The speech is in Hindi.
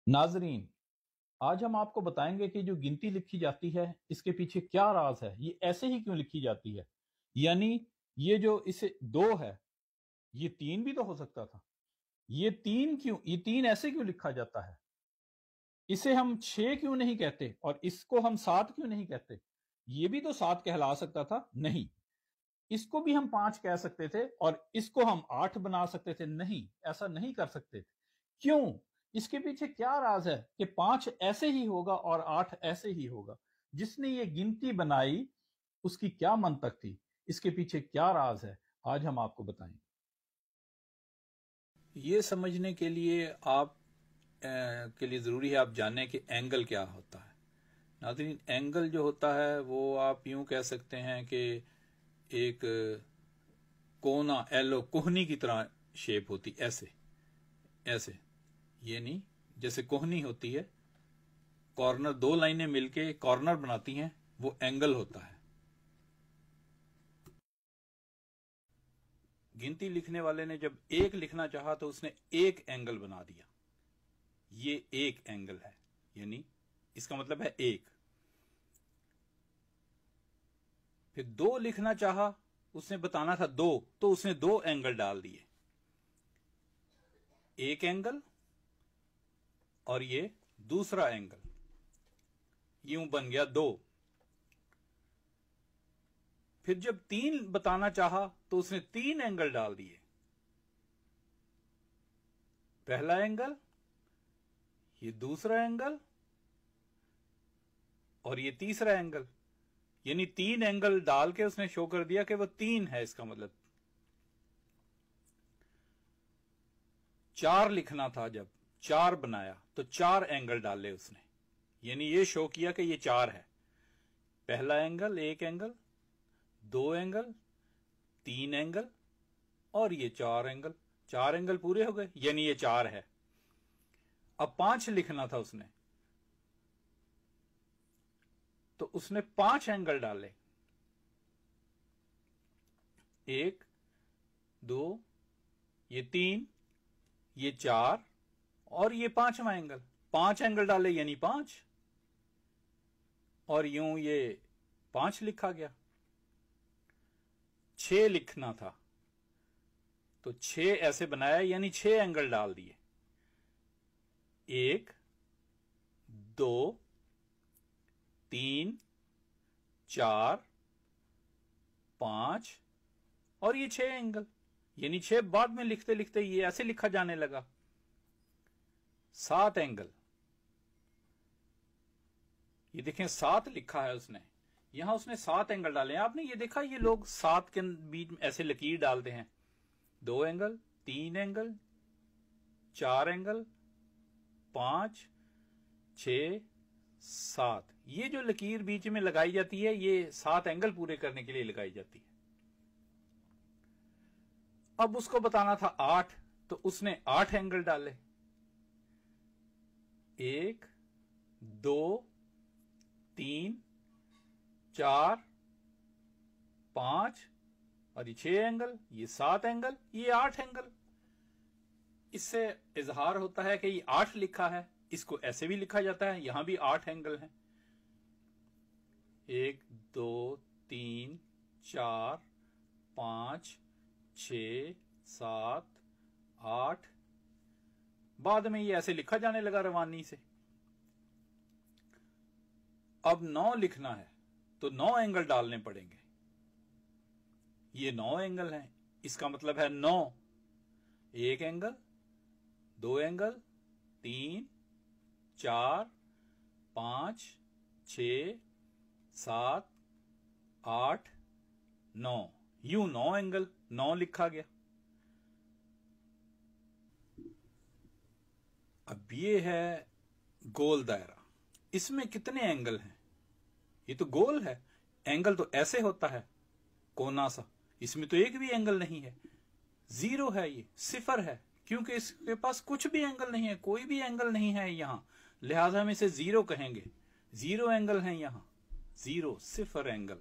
नाजरीन, आज हम आपको बताएंगे कि जो गिनती लिखी जाती है इसके पीछे क्या राज है, ये ऐसे ही क्यों लिखी जाती है। यानी ये जो इसे दो है, ये तीन भी तो हो सकता था। ये तीन ऐसे क्यों लिखा जाता है। इसे हम छह क्यों नहीं कहते और इसको हम सात क्यों नहीं कहते। ये भी तो सात कहला सकता था। नहीं, इसको भी हम पांच कह सकते थे और इसको हम आठ बना सकते थे। नहीं, ऐसा नहीं कर सकते थे। क्यों? इसके पीछे क्या राज है कि पांच ऐसे ही होगा और आठ ऐसे ही होगा। जिसने ये गिनती बनाई उसकी क्या मंतक थी, इसके पीछे क्या राज है, आज हम आपको बताएंगे। ये समझने के लिए के लिए जरूरी है आप जानें कि एंगल क्या होता है। नाज़रीन, एंगल जो होता है वो आप यूं कह सकते हैं कि एक कोना एलो कोहनी की तरह शेप होती, ऐसे ऐसे। ये नहीं, जैसे कोहनी होती है, कॉर्नर दो लाइनें मिलके कॉर्नर बनाती हैं, वो एंगल होता है। गिनती लिखने वाले ने जब एक लिखना चाहा तो उसने एक एंगल बना दिया। ये एक एंगल है, यानी इसका मतलब है एक। फिर दो लिखना चाहा, उसने बताना था दो, तो उसने दो एंगल डाल दिए। एक एंगल और ये दूसरा एंगल, यूं बन गया दो। फिर जब तीन बताना चाहा तो उसने तीन एंगल डाल दिए। पहला एंगल, ये दूसरा एंगल और ये तीसरा एंगल, यानी तीन एंगल डाल के उसने शो कर दिया कि वो तीन है। इसका मतलब चार लिखना था, जब चार बनाया तो चार एंगल डाले उसने, यानी ये शो किया कि ये चार है। पहला एंगल, एक एंगल, दो एंगल, तीन एंगल और ये चार एंगल। चार एंगल पूरे हो गए, यानी ये चार है। अब पांच लिखना था उसने, तो उसने पांच एंगल डाले। एक, दो, ये तीन, ये चार और ये पांचवा एंगल। पांच एंगल डाले यानी पांच, और यूं ये पांच लिखा गया। छह लिखना था तो छह ऐसे बनाया, यानी छह एंगल डाल दिए। एक, दो, तीन, चार, पांच और ये छह एंगल, यानी छह बाद में लिखते लिखते ये ऐसे लिखा जाने लगा। सात एंगल, ये देखें सात लिखा है उसने, यहां उसने सात एंगल डाले हैं। आपने ये देखा, ये लोग सात के बीच में ऐसे लकीर डालते हैं। दो एंगल, तीन एंगल, चार एंगल, पांच, छ, सात। ये जो लकीर बीच में लगाई जाती है, ये सात एंगल पूरे करने के लिए लगाई जाती है। अब उसको बताना था आठ, तो उसने आठ एंगल डाले। एक, दो, तीन, चार, पांच और ये छह एंगल, ये सात एंगल, ये आठ एंगल। इससे इजहार होता है कि ये आठ लिखा है। इसको ऐसे भी लिखा जाता है, यहां भी आठ एंगल हैं। एक, दो, तीन, चार, पांच, छ, सात, आठ। बाद में ये ऐसे लिखा जाने लगा रवानी से। अब नौ लिखना है तो नौ एंगल डालने पड़ेंगे। ये नौ एंगल हैं, इसका मतलब है नौ। एक एंगल, दो एंगल, तीन, चार, पांच, छ, सात, आठ, नौ। यूं नौ एंगल, नौ लिखा गया। अब ये है गोल दायरा, इसमें कितने एंगल हैं? ये तो गोल है, एंगल तो ऐसे होता है कोना सा। इसमें तो एक भी एंगल नहीं है, जीरो है, ये सिफर है, क्योंकि इसके पास कुछ भी एंगल नहीं है, कोई भी एंगल नहीं है यहां, लिहाजा हम इसे जीरो कहेंगे। जीरो एंगल है यहां, जीरो, सिफर एंगल।